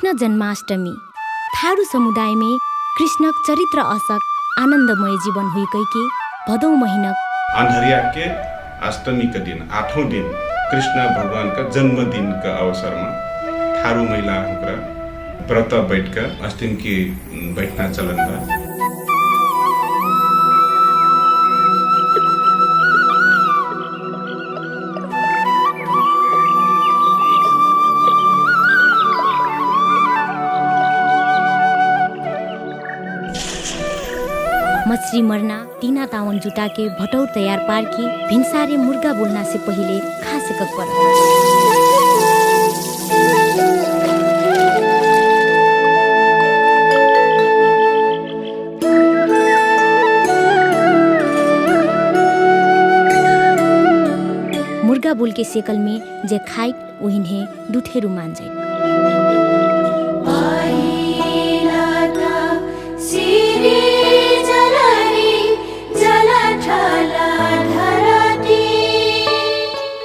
कृष्ण जन्माष्टमी थारू समुदाय में कृष्ण चरित्र असक आनंदमय जीवन हुई के भदौ महीना अंधरिया के अष्टमी का दिन 8औं दिन कृष्ण भगवान का जन्मदिन का अवसर में थारू महिला हुक्रा व्रत बैठकर अष्टमी की बैठना चलन बा। मछली मरना टीना तावन जुटा के भटौर तैयार पार की भिनसारे मुर्गा बोलना से पहले खास पर मुर्गा बोल के सेकल में जे खाई उहिन्हे दुठेरू मान जाए।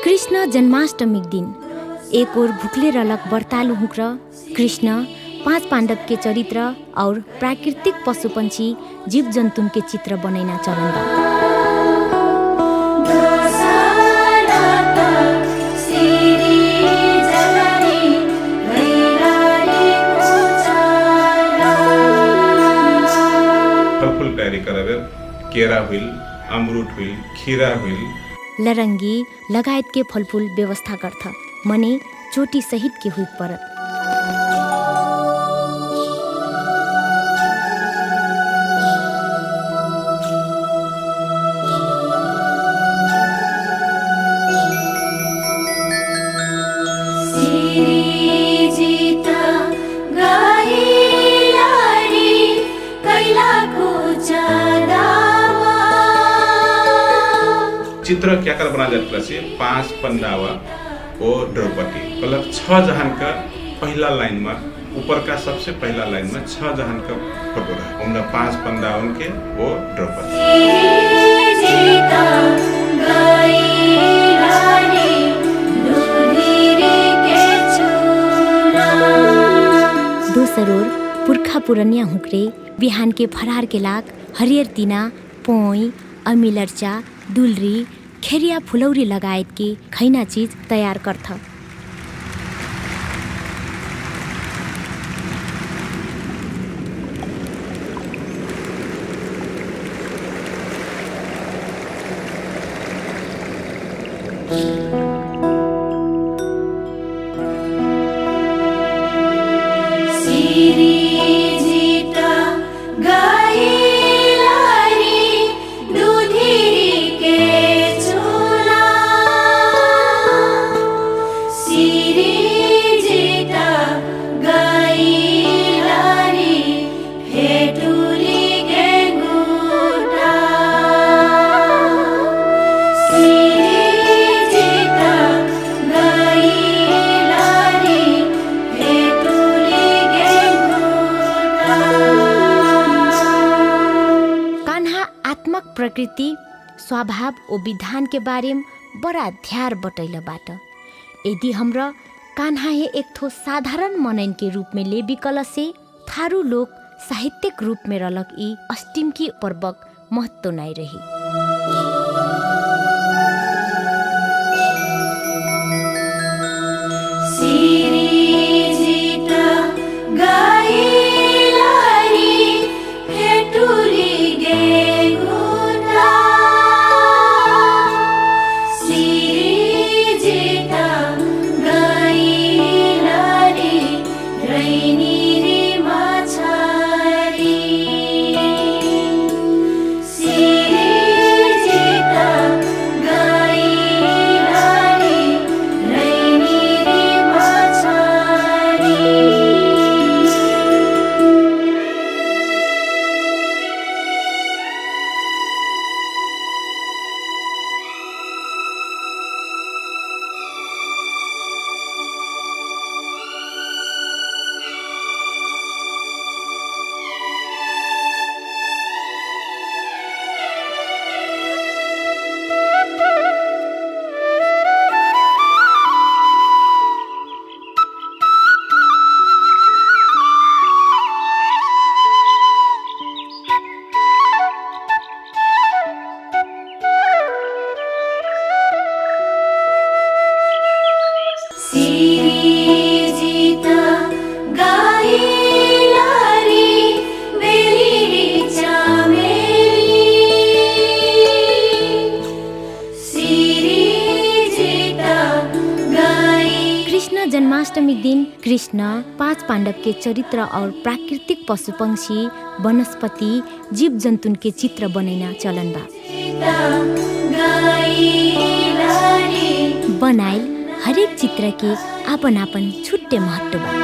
कृष्ण जन्माष्टमी दिन एक और भुखले रलक व्रतालु हुक्र कृष्ण 5 पांडव के चरित्र और प्राकृतिक पशु पंछी जीव जंतु के चित्र बनैना चलन बा। फलफूल तैयारी करावे केरा हुइल, अमरूद हुइल, खीरा हुइल, लरंगी लगायत के फलफूल व्यवस्था गर्थ मने चोटी सहित के हुई परत। चित्र क्या कर बना जाता है 5 पंडावा और द्रौपदी कलक 6 जहान का पहला लाइन में ऊपर का सबसे पहला लाइन में 6 जहान का फोटो रहा उनका 5 पंडावन के वो द्रौपदी। दोसरोर पुरखा पुरनिया हुक्रे बिहान के फरार के लाग हरियर तीना पोई अमिलरचा दुलरी खेरिया फुलौरी लगायत के खैना चीज तैयार गर्थ। प्रकृति स्वभाव और विधान के बारे में बड़ा ध्यार बटैल बाट यदि हमरा कान्हा एक थो साधारण मनन के रूप में ले बिकल से थारू लोग साहित्यिक रूप में रलक ई अष्टमी की पर्वक महत्व नहीं रही। See जन्माष्टमी दिन कृष्ण 5 पांडव के चरित्र और प्राकृतिक पशु पंक्षी वनस्पति जीव जंतु के चित्र बनैना चलन बा। बनाइल हरेक चित्र के आपन आपन छुट्टे महत्व बा।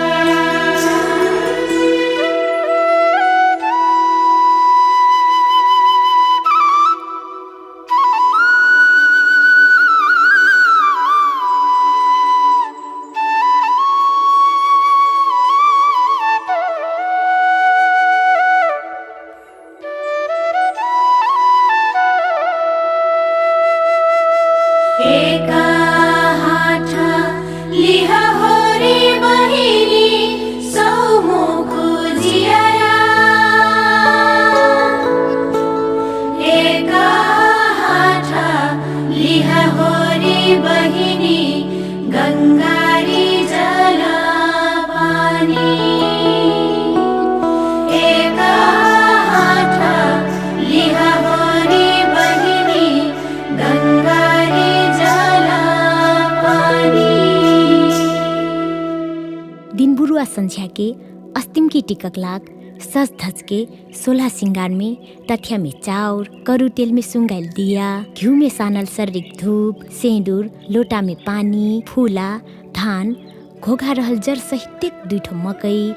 दिनबुरुआ संझ्या के अस्तिम की टिकक लाग सज धज के 16 सिंगार में तथ्या में चाउर, करू तेल में सुंगाइल दिया, घिउ में सानल सर्रिक धूप, सेंदूर, लोटा में पानी, फूला, धान, घोघा रहल जर सहित दुईठो मकै,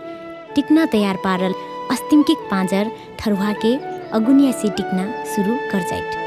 टिकना तैयार पारल अस्तिम के पाँजर थरुहा के अगुनिया से टिकना शुरू कर जाइत।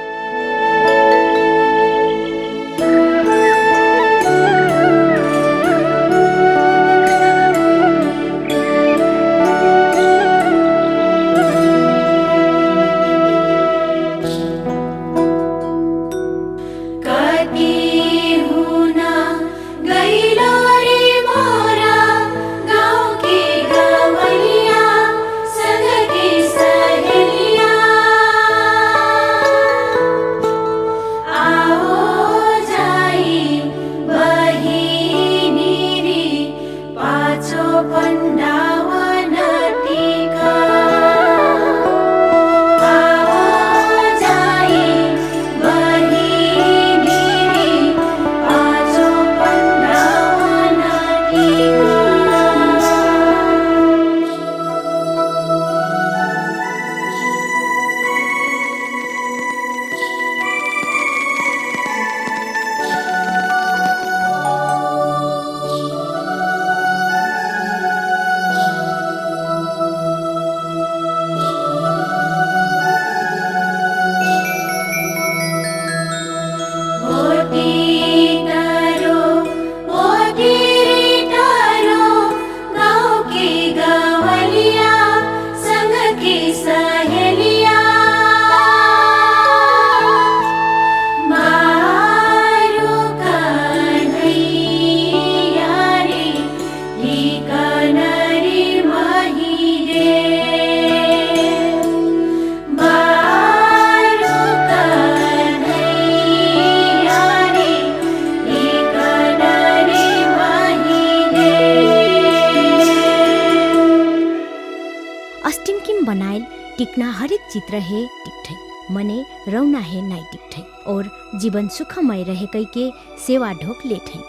टिकना हरेक चित्र है टिकठै, मने रौना है नाई टिकठै, और जीवन सुखमय रहेकै के सेवा ढोक लेठै।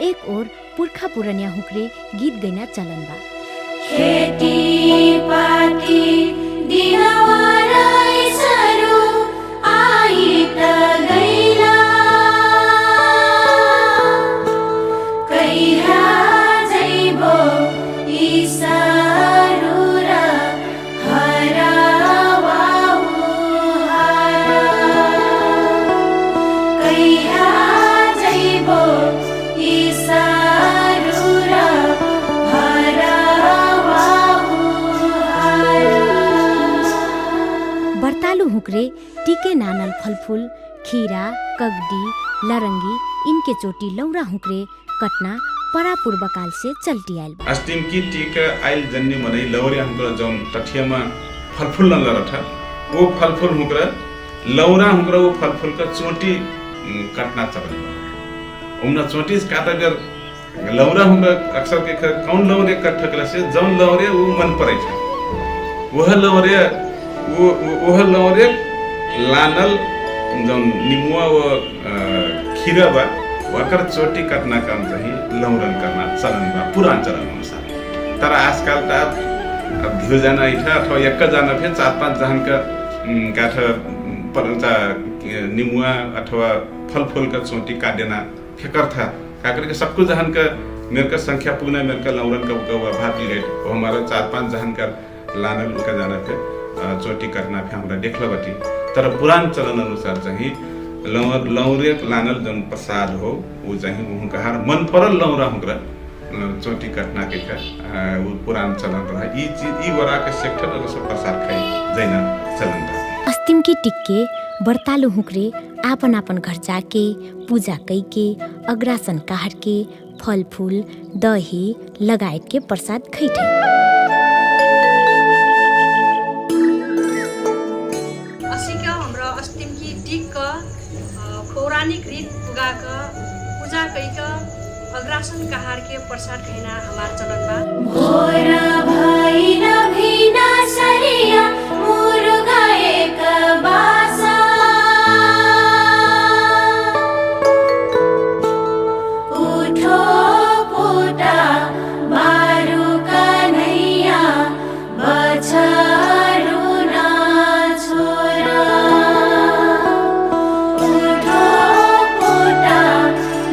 एक और पुर्खा पुरनिया हुक्रे गीत गैना चलन बा। खेती पाती दिनवाराई सरू आई त गैला कैहा जैबो ई सरू र हरावाउ हारा कैहा जैबो ई सरू र बर्तालु हुक्रे टीके नानल फलफूल खीरा कगडी लरंगी इनके चोटी लौरा हुक्रे कटना परा पूर्वकाल से चलती आयल बा। अस्तिम की टीका आयल जन्नी मनै लौरिया हुक्रा जौन तठियामा फलफूल न लरठा वो फलफूल हुक्रा लौरा हुक्रा वो फलफूल का चोटी काटना चलन बा। उमना चोटी काटगर लौरा हुक्रा अक्सर के कौन लौरे कट ठकला से जौन लौरे वो मन परै छ वह लौरे वो लौरे लानल जौन निमुआ वो खीरा बा वकर चोटी कटना काम चाहिँ लौरन करना चलन बा पुरान चलन अनुसार तर आजकल त अब धियो जाना इठा अथवा एक जाना फेरि 4-5 जहान का गाठ परंचा निमुआ अथवा फल का चोटी काटेना फेकर था का करके सबको जहान का मेरे का संख्या पुगना मेरे का लौरन का भाग ले वो हमारा 4-5 जहान का लानल उनका जाना फिर चोटी करना फिर हमरा देखल बटी तर पुरान चलन अनुसार चाहिँ लौरे लानल जन प्रसाद हो वो चाहिँ उनका हर मन परल लौरा हुकरा चोटी कटना के वो पुरान चलन रहा ई वरा के सेक्टर रस प्रसाद खाई जैना चलन रहा अस्तिम की टिक्के बर्तालु हुक्रे आपन आपन घर जाके पूजा कैके अग्रासन काट के फल फूल दही लगायत के प्रसाद खैठे असिका हाम्रो अस्तिम की टिक पौराणिक रीत पुगा पूजा कैक अग्रासन कहार के प्रसाद खैना हमार चलन बा भोरा भैन भिना सरिया मुरुगा एक बासा उठो पोटा बारू कन्हैया बछरू ना छोरा उठो पोटा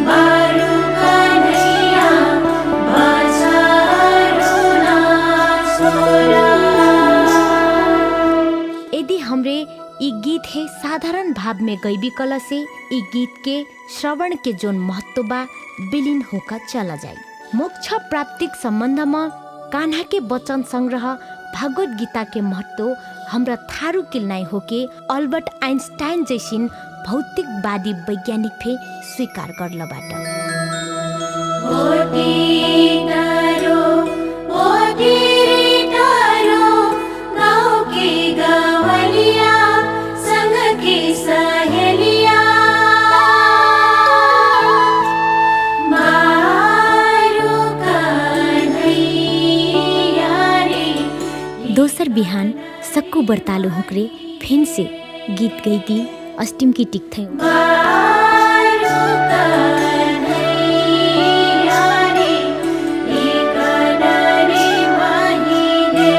बारू कन्हैया बछरू ना छोरा। यदि हमरे ई गीत है साधारण भाव में गईबी कला से ई गीत के श्रवण के जोन महत्व बा विलीन होकर चला जाए। मोक्ष प्राप्तिक संबंध में कान्हा के वचन संग्रह भगवत गीता के महत्व हमरा थारू किल्नाई होके अल्बर्ट आइंस्टाइन जैसिन भौतिकवादी वैज्ञानिक फे स्वीकार करल बाटा। गाँव की गवलिया संग की सहेलिया मारू कन्हैया रे। दोसर बिहान सक्कु बर्तालु हुक्रे फेन से गीत गईती अस्टिम की टिक थई मारू कन्हैया रे, एक डरे महिने।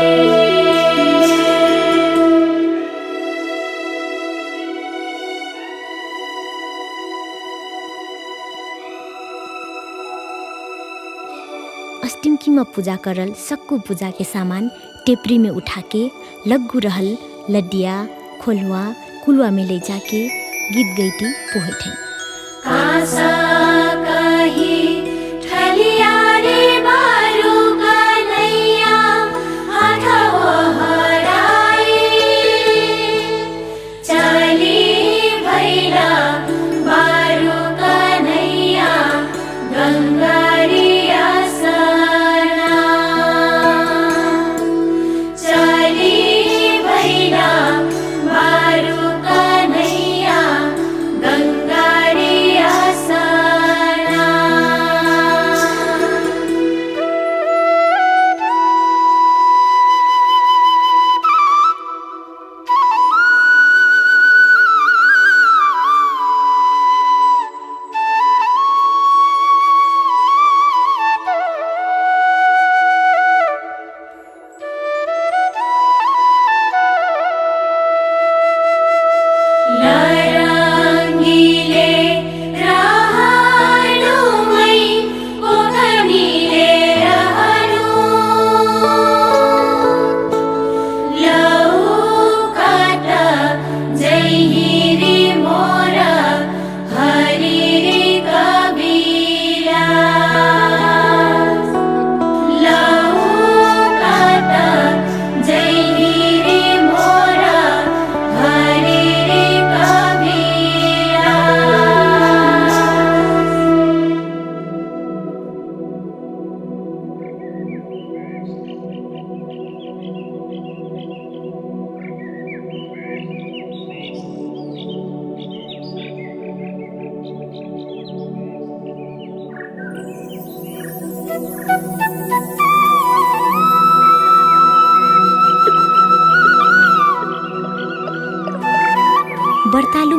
अस्टिमकी में पूजा करल सक्कु पूजा के सामान टेपरी में उठा के लग्गू रहल लड्डिया खोलुआ कुलुआ में ले जाके गीत गईती पोहठे कासा कही ठलिया रे बारू कन्हैया हाथो हराए चली भैला बारू कन्हैया गंगारिया सना चली भैला बारू कन्हैया गंगारिया सना।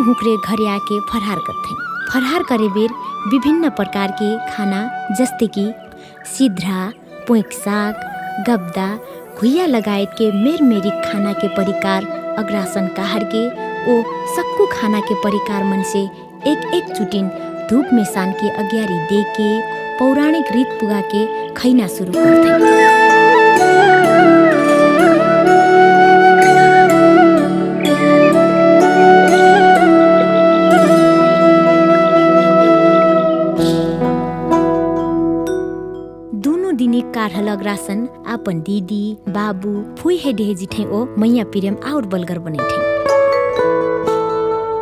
हुक्रे घरे आके फरहार करथे। फरहार करे बेर विभिन्न प्रकार के खाना जस्ते कि सिद्रा, पोइक साग, गब्दा, घुइया लगायत के मेरमेरिक खाना के परिकार अग्रासन कहार के ओ सक्कु खाना के परिकार मन से एक चुटिन धूप में सान के अग्यारी दे के पौराणिक रीत पुगा के खैना शुरू करथे। कारहल अग्रासन आपन दीदी, बाबू, फुई हे डेहे जिठे ओ मैया पिरम आउर बलगर बनैठे।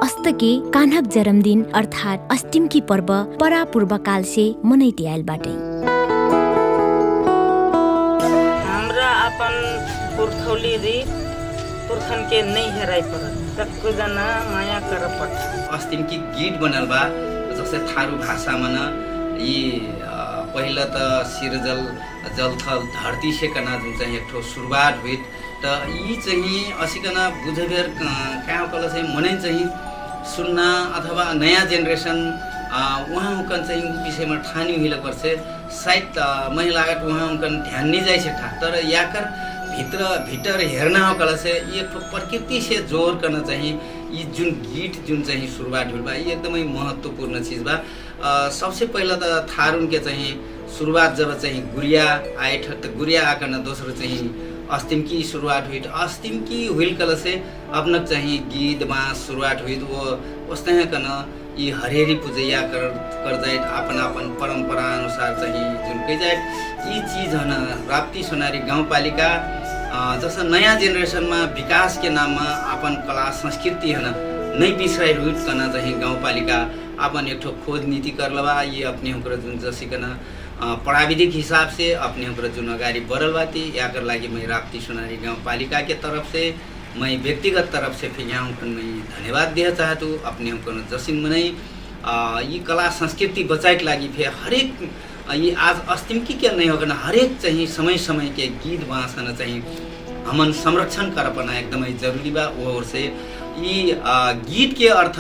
अस्त के कान्हक जन्मदिन अर्थात अस्टिम की पर्व परापूर्व काल से मनैते आयल बाटे। हमरा अपन पुरखौली रीत पुरखन के नहीं हेराई परत, सबको जना माया कर पट। अस्टिम की गीत बनल बा जैसे थारू भाषा मन यी पहिला त सिरजल जलथल धरती से कना जुन चाहिँ एक ठो सुरुवात हुई त यी चाहिँ असिकन बुझेर कहाँ कल चाहिँ मनै चाहिँ सुन्न अथवा नयाँ जेनेरेसन वहाँ उकन चाहिँ विषयमा ठानी हुइल पर्छ सायद महिला लागत वहाँ उकन ध्यान नहीं जाइ ठा तर याकर भीतर हेर्न हो कल से एक ठो प्रकृति से जोर करना चाहिए। ये जुन गीत जुन चाहिँ सुरुवात हुई बा ये एकदमै महत्वपूर्ण चीज बा। सबसे पहिला त थारुन के चाहिँ सुरुवात जब चाहिँ गुरिया आए त गुरिया आकन दोस्रो चाहिँ अस्तिम की शुरुआत हुई। अस्तिम की हुइल कल से अपनक चाहिँ गीत बाँस शुरुआत हुई वो उस्तै कन यी हरेरी पूजैया कर जाए अपन परंपरा अनुसार चाहिँ जुन कही जाए यी चीज हन राप्ती सोनारी गाउँपालिका जैसे नयाँ जेनेरेशन में विकास के नाम में अपन कला संस्कृति है नहीं बिसराई रुट करना चाहिए। गाउँपालिका अपन एक ठो खोज नीति करलवा ये अपने होकर जुन जसिकन प्राविधिक हिसाब से अपने होकर जुन अगाडि बढ़ल बाती याकर लागि मैं राप्ती सोनारी गाउँपालिका के तरफ से मैं व्यक्तिगत तरफ से फिर यहाँ मैं धन्यवाद दिया चाहतु। अपने होकर जसिन मनै ये कला संस्कृति बचाए के लागि फिर हरेक ये आज अस्तिम की क्या नहीं होगा हरेक चाहिए समय के गीत बाँसन चाहिए हमन संरक्षण कर पाना एकदम जरूरी बा। और से ये गीत के अर्थ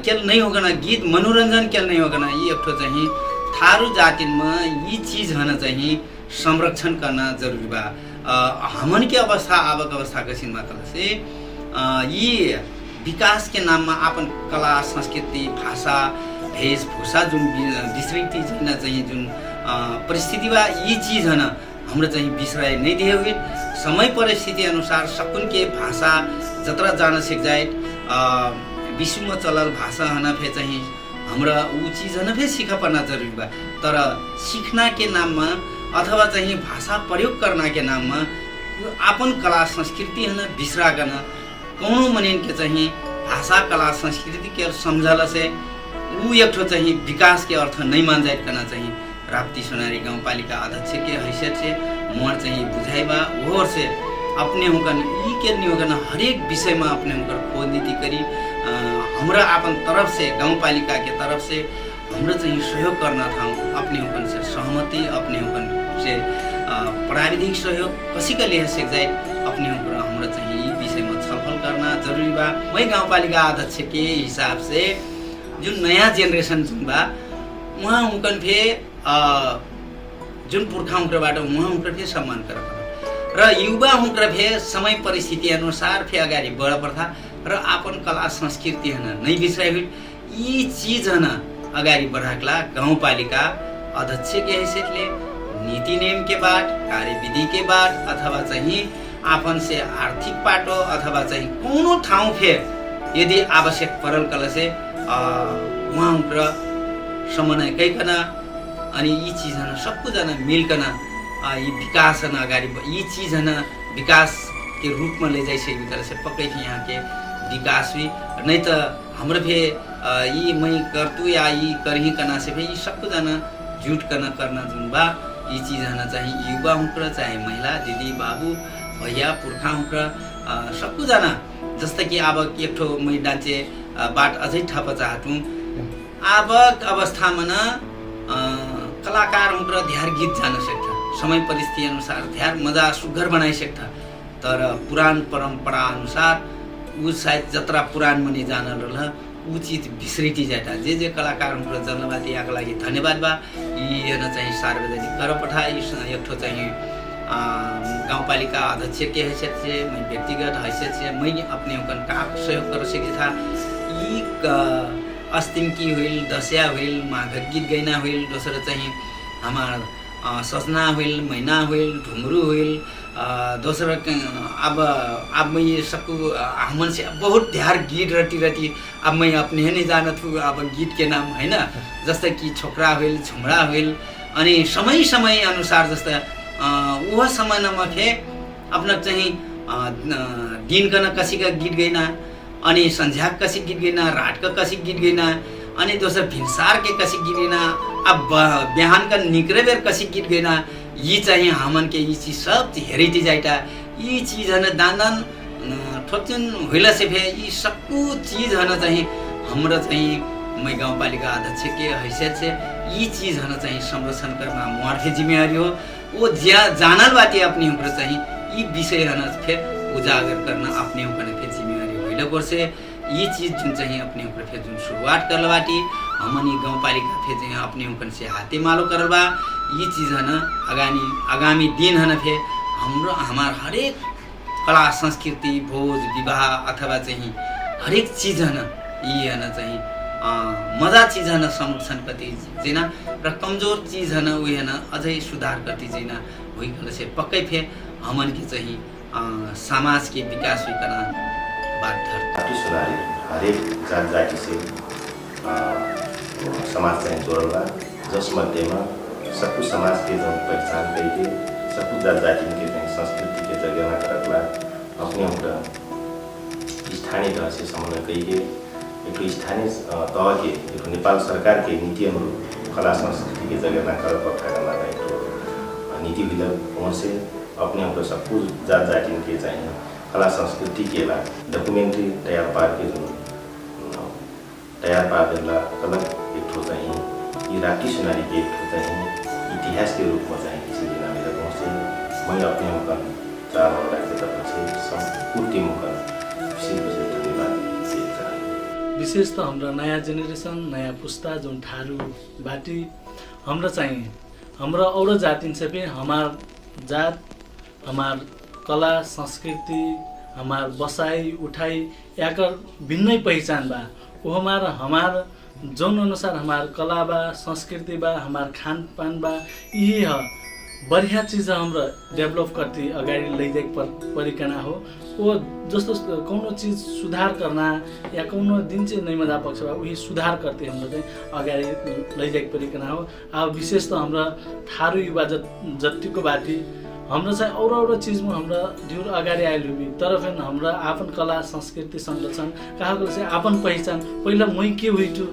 क्या नहीं होगा ना गीत मनोरंजन क्या नहीं होगा ना ये एक ठो चाहिए थारू जाति में ये चीज होना चाहिए संरक्षण करना जरूरी बा। हमन के अवस्था आवक अवस्था के सिनमा कल से ये विकास के नाम में अपन कला संस्कृति भाषा वेशभूषा जुन विस्तृति चाहिए जुन परिस्थिति बा ये चीज है हाम्रो चाहिँ बिसराई नहीं दिए हुए समय परिस्थिति अनुसार सकुन के भाषा जतरा जान सिक जाए विश्व में चलल भाषा हन फे चाहिँ हमरा ऊ चीज हन फे सीख पर्ना जरूरी बा। तर सीखना के नाम में अथवा चाहिँ भाषा प्रयोग करना के नाम में अपन कला संस्कृति हन बिसरा गन कौनो मनिन के चाहिँ भाषा कला संस्कृति के समझल से ऊ एक ठो चाहिँ विकास के अर्थ नहीं मान जाए करना चाहिए। राप्ती सोनारी गाउँपालिका अध्यक्ष के हैसियत से मोर चाहिँ बुझाइबा और से अपने होकर ई के नहीं होकर हरेक विषय में अपने होकर खोज नीति करी हमरा अपन तरफ से गाउँपालिका के तरफ से हमरा चाहिँ सहयोग करना था। अपने होकर से सहमति अपने होकर से प्राविधिक सहयोग कसी का लिहाज से जाए अपने होकर हमरा चाहिँ ई विषय में छलफल करना जरूरी बा। मैं गाउँपालिका अध्यक्ष के हिसाब से जुन नयाँ जेनेरेसन जुन बा वहाँ उनकन फे जुन पुर्खा उनकरबाट वहाँ उनकर फे सम्मान कर र युवा उनकर फे समय परिस्थिति अनुसार फे अगाडि बढ पर्था र अपन कला संस्कृति हन नहीं बिसराइ हुई यी चीज हन अगाडि बढाकला गाउँपालिका अध्यक्ष के हैसियतले नीति नियम के बाट कार्यविधि के बाट अथवा चाहिँ आपन से आर्थिक पाटो अथवा चाहिँ कोनो ठाउँ फे यदि आवश्यक परल कल से वहाँ उनका समन्वय कईकन अनि यी चीज हन सबकुजना मिलकन यी विकास हन अगाडि यी चीज हन विकास के रूप में ले जाइसके तरह से पक्कै थी यहाँ के विकास हुई नहीं तो हाम्रो फे यी मैं करतु या यी करही कना से फे यी सबकुजना जुट करना जुन बा यी चीज हन चाहिँ युवा हुँक्र चाहे महिला दिदी बाबू भैया पुर्खा हुँक्र सबकुजना जस्तै कि अब एक ठो मै डान्चे बाट अझै ठप चाहतु आवक अवस्था में कलाकार हुँक्र ध्यार गीत जान सक्छ समय परिस्थिति अनुसार ध्यार मजा सुघर बनाइ सक्छ तर पुरान परंपरा अनुसार ऊ सायद जत्रा पुराण मनी जान रह ऊ चिज बिस्रिटी जाटा जे कलाकारहरू जन्मवादी यहाँको लागि धन्यवाद बा यी हेर्न चाहिँ सार्वजनिक कर पठा एक ठो चाहिँ गाउँपालिका अध्यक्ष के हैसियत से मैं व्यक्तिगत हैसियत से मैं अपने उनका काम सहयोग कर सके था यी अस्तिम की हुई दसिया हुई माघ गीत गैना हुई दोसर चाहिँ हमार सजना हुई मैना हुई ढुंगरू हुई दोसर अब मैं ये सबको हमन से बहुत ढेर गीत रटी अब मैं अपने नहीं जानत हूँ अब गीत के नाम है ना जस्तै कि छोकरा हुई झुमरा हुई अनि समय अनुसार जस्तै वह समय नमा खे अपना चाहिँ दिन कन कसी का गीत गैना अनि संध्या कसी गीत गैना रात का कसी गीत गैना अनि दोसर भिनसार के कसी गीत गैना अब बिहान का निकरे बेर कसी गीत गैना यी चाहिँ हमन के यी चीज सब हेरिटेज आइटा यी चीज हन दान ठोचन होला से भे यी सबको चीज हन चाहिँ हाम्रो चाहिँ मैं गाउँपालिका अध्यक्ष के हैसियत से यी चीज हन चाहिँ संरक्षण करना मोर जिम्मेवारी हो वो जानल बाटी अपनी ऊपर चाहिए ये विषय हन फिर उजागर करना अपने ऊपर फिर जिम्मेवारी होइला पर्से ये चीज जुन चाहिए अपने ऊपर फिर जुन शुरुआत करल बाटी हमनी गाउँपालिका फिर चाहिँ अपने ऊपर से हाथे मालो करल बा ये चीज हन आगामी दिन हन फिर हाम्रो हमार हरेक कला संस्कृति भोज विवाह अथवा चाहिँ हरेक चीज हन ये हन चाहिँ मजा चीज हन संरक्षण कति जिना र कमजोर चीज हन उही हन अझै सुधार कति जिना होइकन से पक्कै फे हमन के चाहिँ समाज के विकास होइकन बाध्य सुधारी हरेक जात जाति से समाज चाहिँ जोड़ला जस मध्येमा सबको समाज के जो पहचान करिए सबको जात जाति के संस्कृति के जगह करला अपने उनका स्थानीय तह से समन्वय करिए एक स्थानीय तह के एक नेपाल सरकार के नीति अनुरूप कला संस्कृति के जगह कर पठाना एक नीति विधेयक से अपने उनका सबको जात जाति के चाहिए कला संस्कृति के ला डॉक्यूमेंट्री तैयार पार के तैयार पार देला अलग एक ठो चाहिए ये राखी सुनारी के एक ठो चाहिए इतिहास के रूप में चाहिए किसी दिन मेरे से मैं अपने मुखन चार राज्य तक से संपूर्ण मुखन धन्यवाद विशेष त हाम्रो नयाँ जेनेरेसन नयाँ पुस्ता जुन ठारू बाटी हाम्रो चाहिँ हाम्रो औरो जातिन से भी हमार जात हमार कला संस्कृति हमार बसाई उठाई याकर भिन्नै पहिचान बा वो हमार जौन अनुसार हमार कला बा संस्कृति बा हमार खान पान बा यही है बढ़िया चीज हाम्रो डेभलप करती अगाडि लैजाक परिकना हो वो जस्तो कौनो चीज सुधार करना या कौनो दिन चाहिँ नै मजा पक्ष बा उही सुधार करते हाम्रो चाहिँ अगाडि लैजाक परिकना हो अब विशेष त हाम्रो थारू युवा जतिको बाटी हाम्रो चाहिँ औरो चीजमा हाम्रो ढ्युर अगाडि आइल हुबी तर फेरि हाम्रो आफ्नो कला संस्कृति संरक्षण कहाँको चाहिँ आफ्नो पहिचान पहिला मै के हुइटु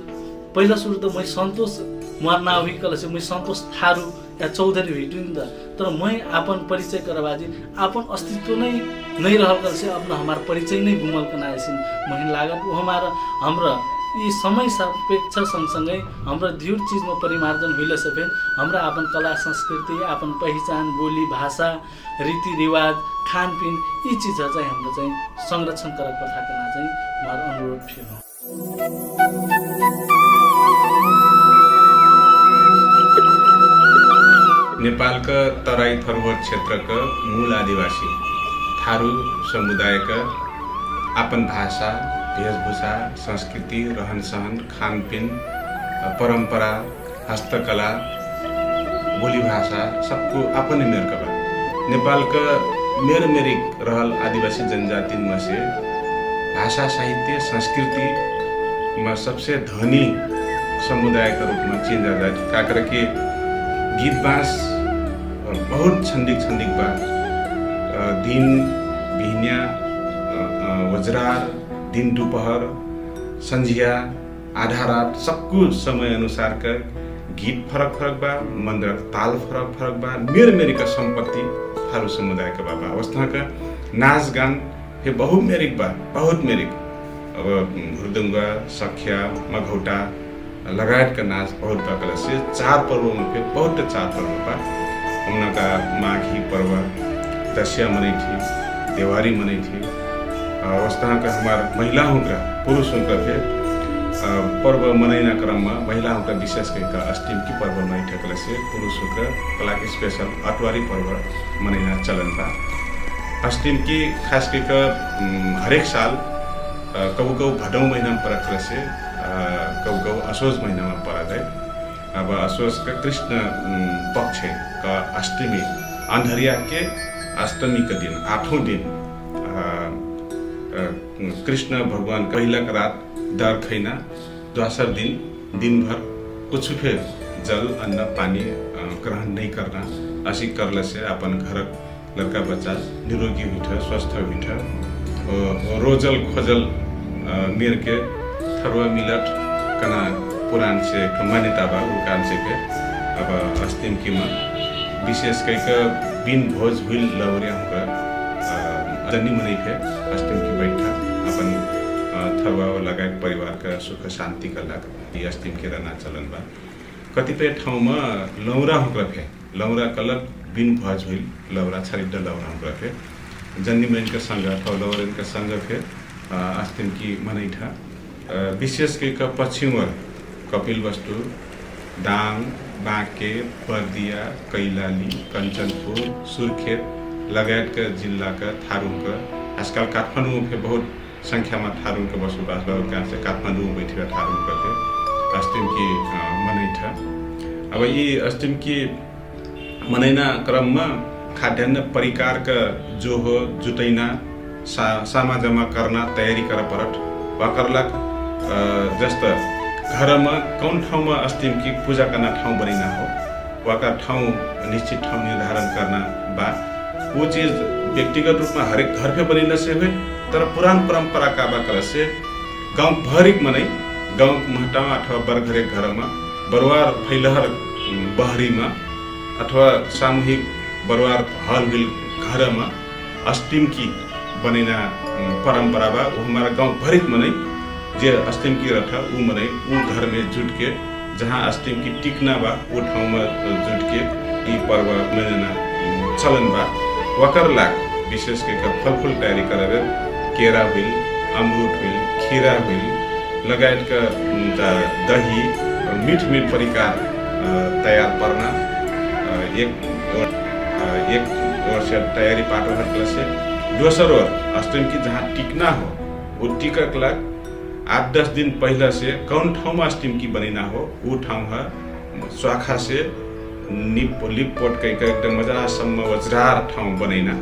पहिला सुरु त मै सन्तोष मर्ना हुइकल चाहिँ मै सन्तोष थारू या चौधरी हुइटु नि त तर मै आफ्नो परिचय करबाजी आफ्नो अस्तित्व नै रहल से अपना हमार परिचय नै गुमल कनाएसिन महिन लागत वो हाम्रो यी समय सापेक्ष सँगसँगै हाम्रो ढ्युर चीजमा परिमार्जन हुइल सके हाम्रो आफ्नो कला संस्कृति आफ्नो पहिचान बोली भाषा रीतिरिवाज खानपिन यी चीजहरू चाहिँ हाम्रो चाहिँ संरक्षण गरेर पठाकन चाहिँ मेरो अनुरोध थियो। नेपालका तराई थरवर क्षेत्रका मूल आदिवासी थारू समुदायका अपन भाषा वेशभूषा संस्कृति रहन सहन खानपिन परंपरा हस्तकला बोली भाषा सबको अपन मेरका बा नेपाल का मेरिक रहल आदिवासी जनजाति में से भाषा साहित्य संस्कृति में सबसे धनी समुदाय का रूप में चिन्ह जाता का करके गीत बाँस बहुत छंदिक बा दिन बिहनिया वज्रार दिन दोपहर संझिया आधा रात सबको समय अनुसार का गीत फरक बा मंदिर ताल फरक बा मेरी का संपत्ति थारू समुदाय का बाबा अवस्था का नाच गान हे बहुमेरिक बा बहुत मेरिक अब हुर्दुंगा सख्या मघौटा लगायत का नाच बहुत बा से चार पर्वों में फिर बहुत चार पर्व बा उनका माघी पर्व दसिया मनाई थी देवारी मनाई थी वस्तः का हमार महिला होकर पुरुष होकर के पर्व मनाइना क्रम में महिला होकर विशेष करके अष्टमी की पर्व मनाई ठकले से पुरुष होकर कला के स्पेशल अटवारी पर्व मनाइना चलन बा। अष्टमी की खास करके हरेक साल कबू कबू भदौ महीना में पड़े से कबू कबू असोज महीना में पड़ा जाए। अब असोज का कृष्ण पक्ष का अष्टमी अंधरिया के अष्टमी का दिन 8वें दिन कृष्ण भगवान पहिला का रात दर खैना दोसर दिन भर कुछ भी जल अन्न पानी ग्रहण नहीं करना ऐसी करले से अपन घर लड़का बच्चा निरोगी हुई स्वस्थ हुई रोजल खोजल मेर के थरुआ मिलट कना पुराण से मान्यता बा उकान से के अब अष्टमी की में विशेष करके बिन भोज हुई लवरिया होगा जन्नी मनाई थे अष्टमी की बैठा अपन थरुआ लगायत परिवार का सुख शांति का लाग ये अष्टमी के रहना चलन बा। कतिपय ठाउँ में लौरा होकर थे लौरा कलक बिन भोज हुई लौरा छरिड्ड लौरा होकर थे जन्नी मनाई के संग अथवा लौरन के संग थे अष्टमी की मनाई था। विशेष करके पश्चिम ओर कपिलवस्तु दाङ बाँके बर्दिया कैलाली कञ्चनपुर सुर्खेत लगायत के जिला का थारू का आजकल काठमाडौँ में बहुत संख्या में थारू के बसोबास बा से काठमाडौँ में बैठे थारू करके अष्टमी की मनाई था। अब ये अष्टमी की मनाइना क्रम में खाद्यान्न परिकार का जो हो जुटैना सामा जमा करना तैयारी कर परट वाकरलक जस्त घर में कौन ठाउँ में अष्टमी की पूजा करना ठाउँ बनिना हो वाका ठाउँ निश्चित ठाउँ निर्धारण करना बा। वो चीज व्यक्तिगत रूप में हरेक घर पे बनिना से हुए तर पुरान परंपरा का बाकर से गांव भरिक मनाई गांव महटा अथवा बरघरे घर में बरुवार फैलहर बहरी में अथवा सामूहिक बरुवार हल बिल घर में अष्टमी की बनिना परंपरा बा। वो हमारा गांव भरिक मनाई जे अष्टमी की रथा वो मनाई वो घर में जुट के जहाँ अष्टमी की टिकना बा वो ठाउँ में जुट के ये पर्व मनाना चलन बा। वकर लाग विशेष करके फल फूल तैयारी करे केरा हुई अमरूद हुई खीरा हुई लगायत का दही मीठ परिकार तैयार करना एक ओर से तैयारी पाटो हटला से दोसर ओर अष्टमी की जहाँ टिकना हो वो टिकक लाग 8-10 दिन पहले से कौन ठाउँ में अष्टमी की बनिना हो वो ठाउँ है स्वाखा से लिप पोट कई एकदम मजासम्म वज्रार ठाउँ बनैना।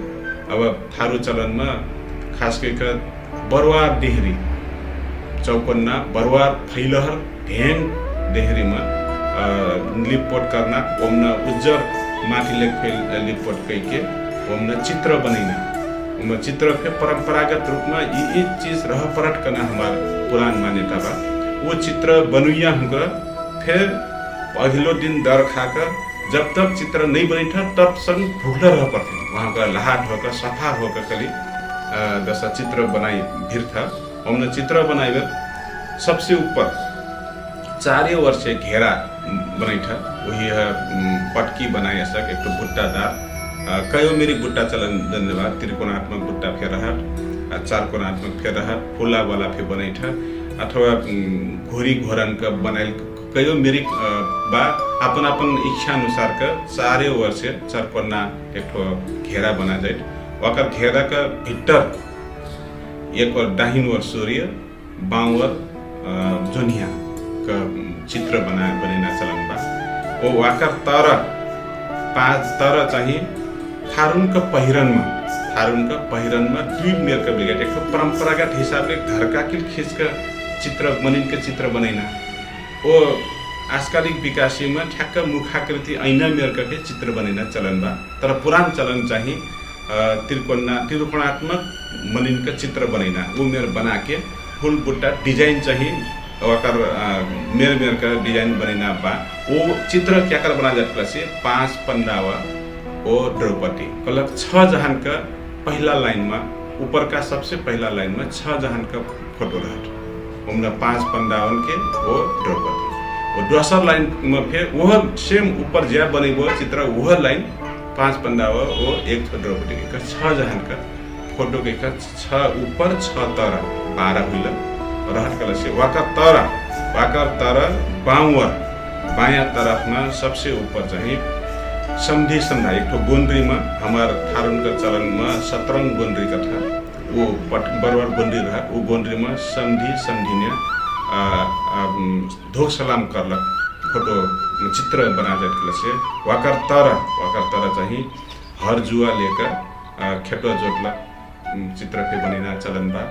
अब थारू चलन में खास करके बरुवार देहरी चौकन्ना बरुवार फैलहर ढेंग देहरी में लिपपोट करना ओमना उज्जर माटी लिपपोट कई के ओमना चित्र बनैना ओमना चित्र के परंपरागत रूप में ये चीज रह परट करना हमार पुरान मान्यता बा। वो चित्र बनुया होगा फिर अगलो दिन दर खाकर जब तक चित्र नहीं बनी था तब संग भूखला रह पड़ते वहाँ का लहाट होकर सफा होकर कली दशा चित्र बनाई भीड़ था हमने चित्र बनाए सबसे ऊपर 4 वर्ष से घेरा बनाई था वही है पटकी बनाई ऐसा एक तो बुट्टादार कयो मेरी बुट्टा चलन धन्यवाद त्रिकोणात्मक बुट्टा फेर रहा चार कोणात्मक फेर रहा फूला वाला फेर बनाई था अथवा घोरी घोरन का बनाए कयो मेरी बा अपन अपन इच्छा अनुसार का 4 वर्ष से चरपन्ना एक घेरा बना जाए वकर घेरा का भीतर एक और दाहिन ओर सूर्य बाँव ओर जोनिया का चित्र बनिना चलन बा। वो वाकर तर 5 तर चाहिए थारून का पहिरन में 2 मेर का बिगट एक परंपरागत हिसाब से घर का किल खींच का चित्र मनिन का चित्र बनाइना वो आजकालिक विकासी में ठ्याक्क मुखाकृति ऐना मेर के चित्र बनिना चलन बा। तर पुरान चलन चाहिए त्रिकोणात्मक मनिन का चित्र बनिना वो मेर बना के फूल बुट्टा डिजाइन चाहिए वकर मेर का डिजाइन बनिना बा। वो चित्र क्या कर बना जाता से 5 पंडावा और द्रौपदी कलक 6 जहान का पहला लाइन में ऊपर का सबसे पहला लाइन में 6 जहान का फोटो रहा हमने 5 पंडावन के वो द्रौपदी और दूसरा लाइन में फिर वह सेम ऊपर जा बने वो चित्र वह लाइन 5 पंडावा वो एक द्रौपदी का 6 जहान का फोटो के का 6 ऊपर 6 तर 12 हुइल रहट कला से वाकर तर बाउवर बायाँ तरफमा सबसे ऊपर चाहिँ संधि संधा एक ठो गोन्द्री में हमार थारुन का चलन में सतरंग गोन्द्री का था वो बरबर गोन्द्री रहा वो गोन्द्री में संधि संधिन्या धोक सलाम करलक फोटो चित्र बना जाए से वाकर तर चाहिँ हर जुआ लेकर खेटो जोटलक चित्र पे बनेना चलन बा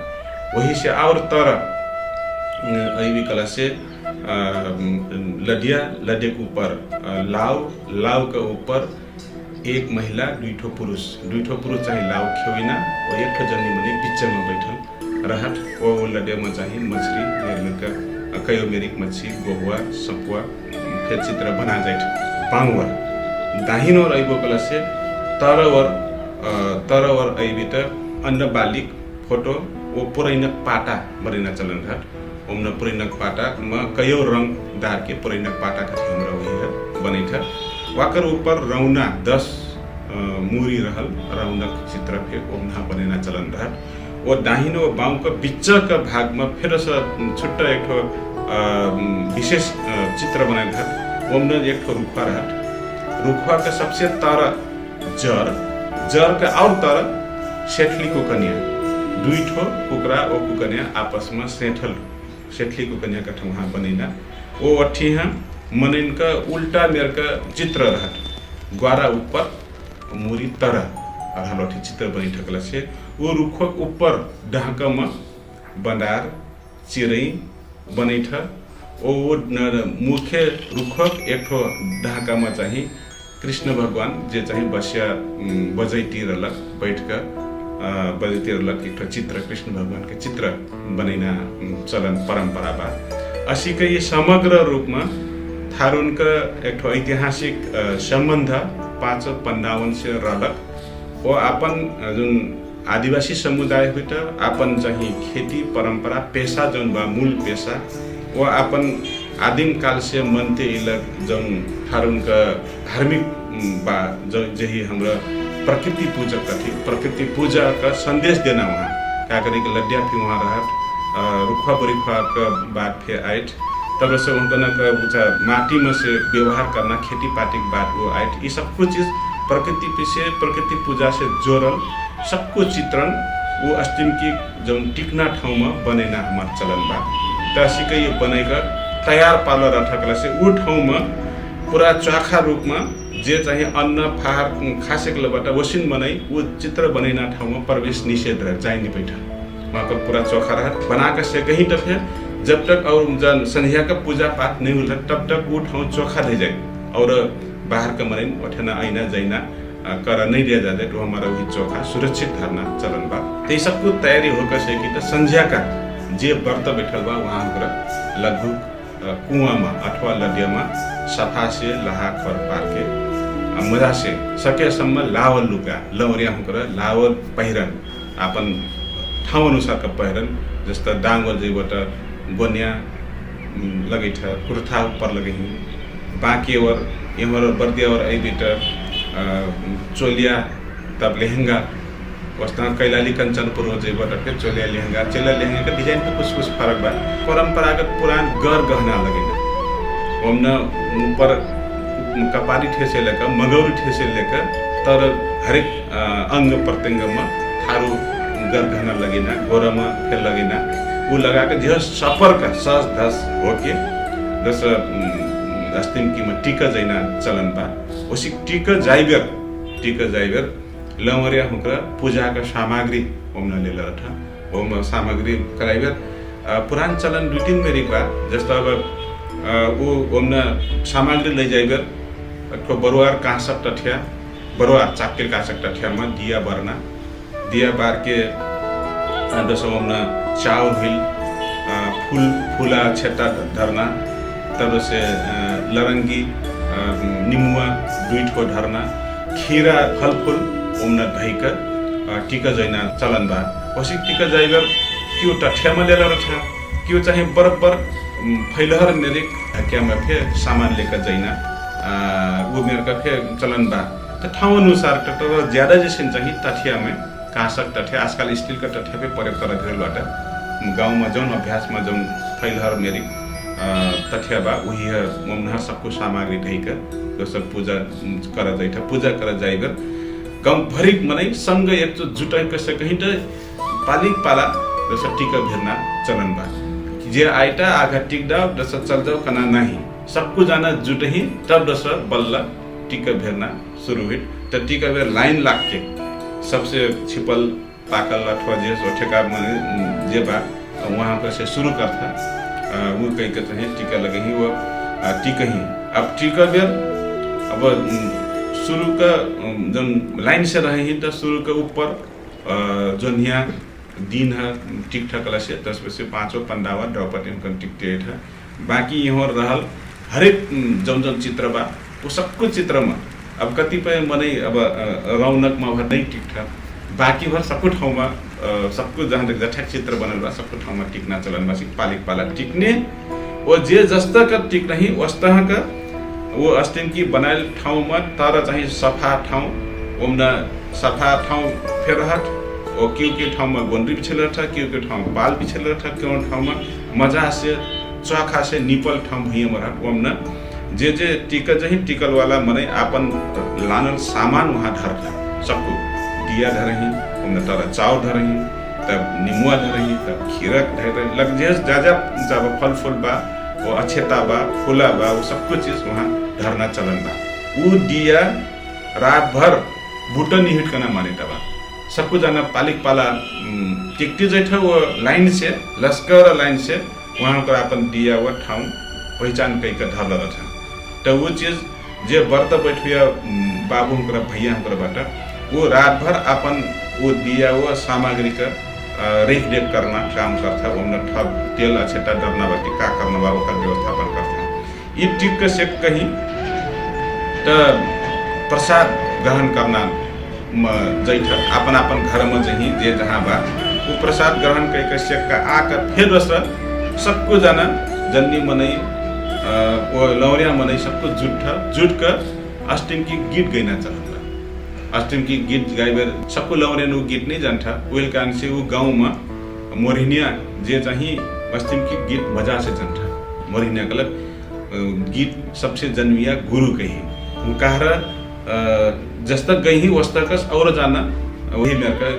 वही से और तर अभी कला से लडिया के ऊपर लाव के ऊपर एक महिला दुईठो पुरुष चाहिँ लाव खेविना और एक ठो जनी मने बीच में बैठल रहट वो लडिया में चाहिँ मछली निर्मित कयो मेरिक मच्छी गोहुआ सपुआ फिर चित्र बना जाए पांगवर दाहिनो रहिबो कला से तरवर अइबिट अन्य बालिक फोटो वो पुरैनक पाटा बरिना चलन रहट ओमना पुरैनक पाटा में कयो रंग दार के पुरैनक पाटा का हमरा वही बनै था वाकर ऊपर रौना 10 मुरी रहल रौनक चित्र फे ओमना बनेना चलन रहट वो दाहिनो बाउ का बीच का भाग में फिर से छुट्टा एक ठो विशेष चित्र बनाए रहट ओमना एक ठो रुखवा रहट रुखवा का सबसे तर जर का और तर सेठली को कन्या दुई ठो कुकरा और कुकन्या आपस में सेठली को कन्या का वहाँ बनेना वो अठी मनइन का उल्टा मेर का चित्र रहट ग्वारा ऊपर मुरी तर रहल चित्र बनी ठकला से वो रुखक ऊपर ढाका में बंडार चिरई बनै था वो मुख्य रुखक एक ठो ढाका में चाहिँ कृष्ण भगवान जे चाहिँ बसिया बजैती रहलक बैठ कर बजैती रहलक एक ठो चित्र कृष्ण भगवान के चित्र बनैना चलन परंपरा बा असी के ये समग्र रूप में थारुन का एक ठो ऐतिहासिक संबंध 552 से रहलक वो अपन जुन आदिवासी समुदाय हुट अपन चाहिँ खेती परंपरा पेशा जौन बा मूल पेशा वो अपन आदिम काल से मनते इलक जौन थारुन का धार्मिक बा जही हमरा प्रकृति पूजक कथी प्रकृति पूजा का संदेश देना वहाँ क्या करे कि लड्डिया फिर वहाँ रहट रुखवा बरिखवा का बात फिर आइट तब से उनका माटी में से व्यवहार करना खेती पाती की बात वो आइट ये सब कुछ चीज़ प्रकृति पूजा से जोड़ल सबको चित्रण वो अस्तिम की जौन टिकना ठाउँ में बनेना हमार चलन बा तसी के ये बनेगा तैयार पार्लर रखला से वो ठाउँ में पूरा चोखा रूप में जे चाहिए अन्न फार खासे लबाट वसिन बनाई वो चित्र बनेना ठाउँ में प्रवेश निषेध रह जाए नहीं बैठा वहाँ का पूरा चोखा रह बना कर से कहीं तक है जब तक और जन संध्या का पूजा पाठ नहीं होला तब तक वो ठाउँ चोखा रह जाए और बाहर का मरीन उठना आईना जाइना कर नहीं दिया जाता तो हमारा वही चोखा सुरक्षित धरना चलन बा तो ये सब कुछ तैयारी होकर से कि संध्या का जे व्रत बैठल बा वहाँ पर लगभग कुआं में अथवा लडिया में सफा से लहा खर पार के मजा से सके सम्म लावल लुगा लौरिया हुकर लावल पहिरन अपन ठाउँ अनुसार का पहिरन जस्ता डांगवल जैबाट गोनिया लगै छ कुर्था ऊपर लगे बाकी और यहाँ बर्दिया और आई बेटा चोलिया तब लहंगा वस्ता कैलाली कंचनपुर हो जैबाट फिर चोलिया लहंगा का डिजाइन पे कुछ फर्क बा परंपरागत पुरान गहना लगेगा हमने ऊपर कपारी ठेसे लेकर मगौरी ठेसे लेकर तर हरेक अंग प्रत्यंग में थारू गहना लगेना गोरा में फिर लगेना वो लगा के जो सफर का सस धस होके दस अस्तिम की में टीका जैना चलन बा उसी टीका जाइबर लमरिया हुकर पूजा का सामग्री ओमना ले लथा ओम सामग्री कराइबर पुरान चलन 2-3 मेरी बा जस्ता अब वो ओमना सामग्री ले जाइबर तो बरुआर कांसक टठिया बरुआर चाक्किल कांसक टठिया में दिया बार के दसो ओमना चाउर हिल फूला छेटा धरना तब से लरंगी निमुआ दुईठो धरना खीरा फल ओमना धैकर टीका जैना चलन बा वसी टीका जाइबर क्यों टठिया में लेला रठा क्यों चाहे बराबर फैलहर मेरे क्या में फिर सामान लेकर जैना वो मेरे का फिर चलन बा तो ठाउँ अनुसार तो ज्यादा जैसे चाहिए टठिया में काँसक टठिया आजकल स्टील का टठिया पे प्रयोग कर भेल बाटे गाँव में जौन अभ्यास में जौन फैलहर मेरी तठिया बा वही है ममना सबको सामग्री ढई कर दोसर पूजा कर जाइठा पूजा कर जाइबर गाँव भरिक मनै संग एक जुटाइ कैसे कहीं तो पालिक पाला दोसर टीका भेजना चलन बा जे आइटा आगा टिक डाव दोसर चल जाओ कना नहीं सबको जाना जुटही तब दोसर बल्ला टीका भेजना शुरू हुई तो टीका भेर लाइन लाग के सबसे छिपल पाकल अथवा जे ठेका में जे बा वहाँ पर से शुरू करता वो कहीं कहते हैं टीका लगे ही वो टीका ही अब टीका बेर अब शुरू का जो लाइन से रहे ही तो शुरू के ऊपर जो यहाँ दिन है टिक ठकला से 10 बजे 5 पंडावा द्रौपदी में टिकते है बाकी यहाँ रहल हरेक जौन जौन चित्र बा वो सबको चित्र में अब कतिपय मनै अब रौनक में भर नहीं टिक ठक बाकी भर सबको ठाउँ में सबको जहाँ तक जठ्याक चित्र बनल बा सबको ठाउँ में टिकना चलन बा पालिक पाला टिकने वो जे जस्ता का टिक नहीं वस्ता का वो अस्तिम की बनायल ठाउँ में तर चाहिँ सफा ठाउँ ओमना सफा ठाउँ फेर हट और क्यों के ठाउँ में गोंडरी बिछल रहा क्यों के ठाउँ बाल बिछल रहा क्यों ठाउँ में मजा से चौखा से निपल ठाउँ भुइँ में रहा ओमना जे टिका चाहिँ टिकल वाला मनै आपन लानल सामान वहाँ धरता सबको दिया धरही ओमना तर चाव धरही तब निमुआ धरही तब खीरक धरही लग जे जब फल फूल बा वो अक्षता बा फूला बा वो सब कुछ चीज वहाँ धरना चलन बा वो दिया रात भर बूटन निहिट करना मानिता बा सबको जाना पालिक पाला टिकटी जैठा वो लाइन से लश्कर लाइन से वहाँ पर अपन दिया वो ठाउँ पहचान कई कर धरल रहा तो वो चीज जे व्रत बैठिया बाबू हमकर भैया हमकर बाटा वो रात भर अपन वो दिया वो सामग्री का रेख देख करना काम करता ओमना ठग तेल अछेटा डरना बाटी का करना बा ओकर व्यवस्थापन करता ये टिक के से कहीं तो प्रसाद ग्रहण करना जैठा अपन घर में जही जे जहाँ बा वो प्रसाद ग्रहण कई से का आकर फिर दोसर सबको जाना जन्नी मनै वो लौरिया मनै सबको जुट कर अष्टमी की गीत गैना चलन अष्टमी की गीत गाइबर सबको लौरिया नु गीत नहीं जानता वेल कारण से वो गाँव में मोरहिनिया जे चाहिँ अष्टमी की गीत मजा से जानता मोरहिनिया गलत गीत सबसे जन्मिया गुरु कही वो कहरा जस्ता गई वस्तकस और जाना वही मेरे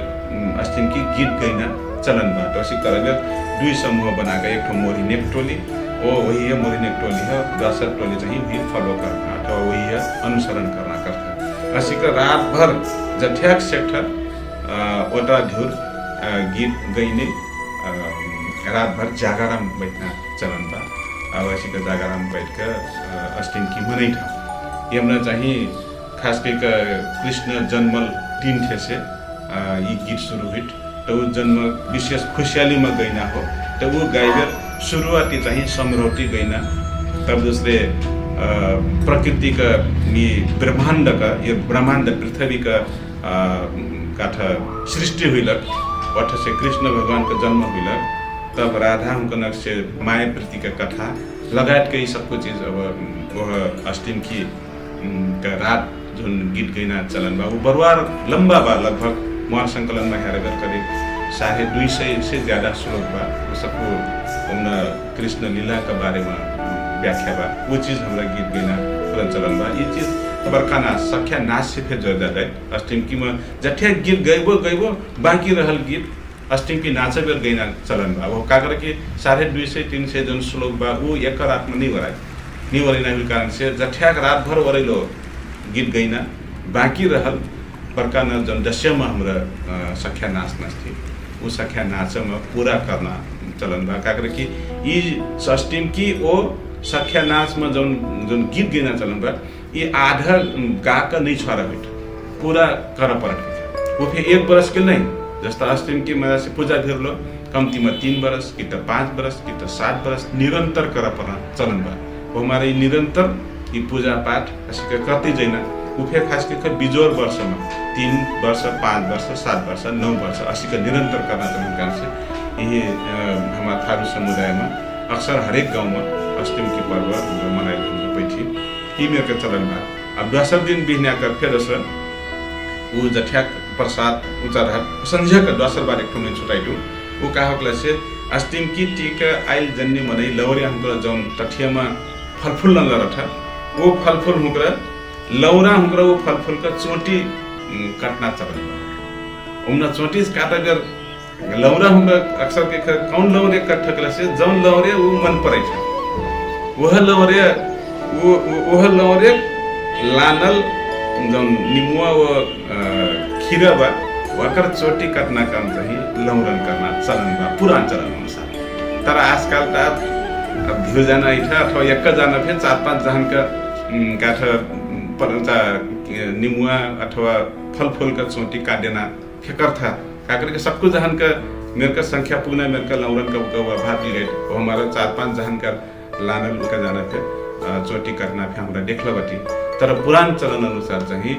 अष्टमी की गीत गैना चलन बा तो ऐसी करके दुई समूह बना के एक मोरहिने टोली वो वही है मोरहिने टोली है दशर टोली चाहिए वही फॉलो करना अथवा वही है अनुसरण करना करता ऐसी का रात भर जठ्याक सेक्टर ओटा ढूर गीत गईने रात भर जागरण बैठना चलन बा अब ऐसी का जागरण बैठ कर अष्टमी की मनाई था ये हमने चाहिए खास कर कृष्ण जन्मल 3 थे से ये गीत शुरू हुई तो वो जन्म विशेष खुशहाली में गईना हो तो वो गाइबर शुरुआती चाहिए समरोटी गईना तब दूसरे प्रकृति का ये ब्रह्मांड का ये ब्रह्मांड पृथ्वी का काठा सृष्टि हुई लग वठ से कृष्ण भगवान का जन्म हुई लग तब राधा उनका से माया प्रति का कथा लगायत के सबको चीज अब वह अष्टमी की का रात जो गीत गैना चलन बा वो बरुआर लंबा बा लगभग मोहर संकलन में हेरेगर करीब 250 से ज़्यादा श्लोक बा वो सबको उन कृष्ण लीला के बारे में व्याख्या बा वो चीज़ हमारा गीत गैना पुरन चलन बा ये चीज़ बरखाना सख्या नाच से फिर जोड़ जाता है अष्टमी की में जठ्या गीत गईबो बाकी रहल गीत अष्टमी की नाचे बेर गैना चलन बा वो का करके 250-300 जन श्लोक बा वो एक रात में नहीं वराई कारण से जठ्या रात भर वरेलो गीत गैना बाकी रहल बड़का न जन दस्या में हमारा सख्या नाच थी वो सख्या नाच में पूरा करना चलन बा का करके ये अष्टमी की वो सख्या नाच में जौन गीत गैना चलन बा ये आधा गा का नहीं छोड़ा बैठ पूरा कर पड़त वो फिर 1 बरस के नहीं जस्ता अष्टमी की मजा से पूजा फिर लो कमती में 3 बरस कि 5 बरस कि 7 बरस निरंतर कर पड़ा चलन बा वो हमारे निरंतर ये पूजा पाठ ऐसे करते जाइना वो फिर खास कर बिजोर वर्ष में 3 वर्ष 5 वर्ष 7 वर्ष 9 वर्ष ऐसे का निरंतर करना चलन कारण से ये हमारे थारू समुदाय में अक्सर हरेक गाँव में अष्टमी की पर्व मनाई बैठी ही मेरे चलन बा अब 10 दिन बिहना कर फिर वो जठ्या प्रसाद ऊँचा रह संझे के दोसर बार एक ठो छुटाइटू वो का होकला से अस्तिम की टीका आइल जन्नी मनै लौरे हुँक्रा जौन तठियामा फलफुल न लरठा वो फलफुल हुँक्रा लौरा हुँक्रा वो फलफुल का चोटी काटना चलन उमना चोटी काटगर लौरा हुँक्रा अक्सर के कौन लौरे कटकला से जौन लौरे वो मन परै छ वह लौरे लानल जौन निमुआ वो खीरा बा वकर चोटी काटना काम चाहिँ लौरन करना चलन बा पुरान चलन अनुसार तर आजकल त भिउ जाना इठा अथवा एक जाना फेरि 4-5 जहन का काठ परचा निमुआ अथवा फलफूल का चोटी काटेना फेकर था काकर के सबको जहन का मेरे का संख्या पुगना मेरे का लौरन का भात रेट वो हमारा 4-5 जहन का लानल का जाना फिर चोटी करना फिर हमरा देखल बटी तर पुरान चलन अनुसार चाहिँ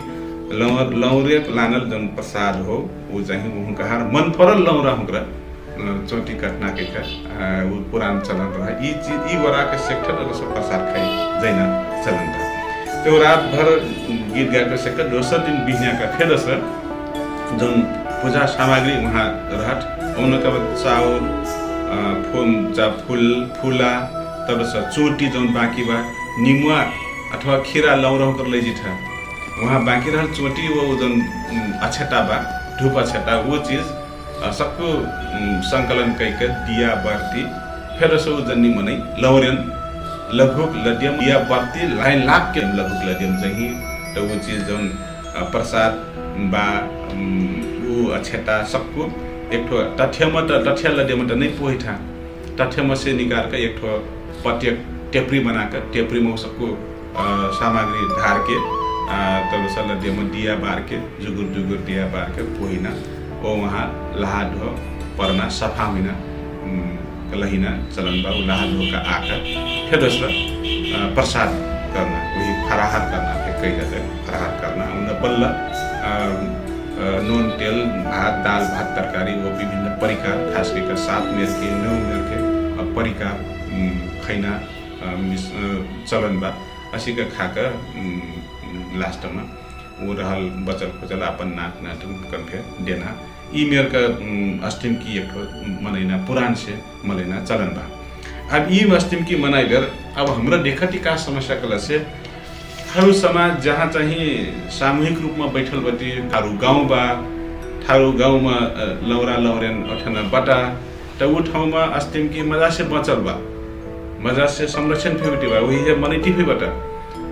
लौरे लानल जन प्रसाद हो वो चाहिँ हुँकार मन परल लौरा हुँक्रा चोटी काटना के वो पुरान चलन रहा ई वरा के सेक्टर रस प्रसाद खाई जैना चलन रहा तो रात भर गीत गाएको सेक्टर दोसर दिन बिहान का फेर जन पूजा सामग्री वहाँ रहट उनका चाउर फूला तब से चोटी जौन बाँकी बा निमुआ अथवा खीरा लौरा होकर ले जिठा वहाँ बाँकी रहल चोटी वो जौन अछेटा बा धूप अछेटा वो चीज सबको संकलन करके दिया बर्ती फिर से जन्नी मनै लौरेन लघुक लड्यम दिया बर्ती लाइन लाग के लघुक लड्यम चाहिए तो वो चीज जौन प्रसाद बा वो अछेटा सबको एक ठो तठिया लड्यम त नहीं पोइठा तठिया से निकाल के एक ठो पत्य टेपरी बनाकर टेपरी में सबको सामग्री धार के तब सल दिया बार के जुगुर दिया बार के पोहिना वो वहाँ लहा धो परना सफा होना लहिना चलन बा लहा धो का आकर फिर प्रसाद करना वही फराहार करना फिर कई जाते फराहार करना उन्हें बल्ल नून तेल भात दाल भात तरकारी वो विभिन्न परिकार खास करके 7 मेर के 9 मेर के परिकार खैना चलन बा असी का खाकर लास्ट में वो रहल बचल खुचल अपन नाक करके देना ई मेर का अष्टमी की एक मनैना पुरान से मनैना चलन बा अब ई अष्टमी की मनाइगर अब हमरा देखती का समस्या कला से थारू समाज जहाँ चाहिँ सामूहिक रूप में बैठल बटी थारू गाँव में लौरा लौरेन अठना बटा तो वो ठाउँ में अष्टमी की मजा से बचल बा मजा से संरक्षण फेवटी बा वही है मनिटी भी बटा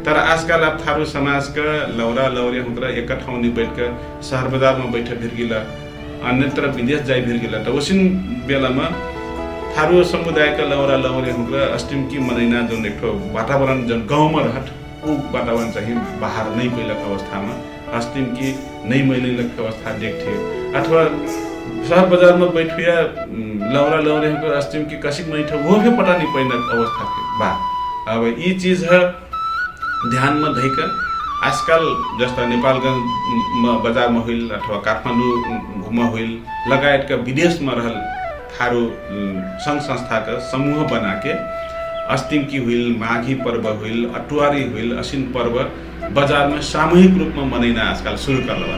तर आजकल अब थारू समाज का लौरा लौरे हुँक्रा एक ठाउँ नहीं बैठ कर शहर बाजार में बैठे भिर्गिला अन्यत्र विदेश जाए भिर्गिला तो उसिन बेला में थारू समुदाय का लौरा लौरे हुँक्रा अष्टमी की मनैना जो एक वातावरण जो गाँव में रहट वो वातावरण चाहिए बाहर नहीं पैलक अवस्था में अष्टमी की नहीं मैलक अवस्था देखते अथवा शहर बाजार में बैठिया लौरा लौरे हुँक्रा अष्टमी की कसिक नहीं था वो भी पता नहीं पैलक अवस्था के बा अब ये चीज है ध्यान में धैकर आजकल जस्ता नेपालगंज बजार में होइल अथवा काठमाडौँ घुमा होइल लगायत का विदेश में रहल थारू संघ संस्था का समूह बना के अष्टमी की हुइल माघी पर्व हुइल अटुवारी हुइल असिन पर्व बाजार में सामूहिक रूप में मनैना आजकल शुरू कर लगा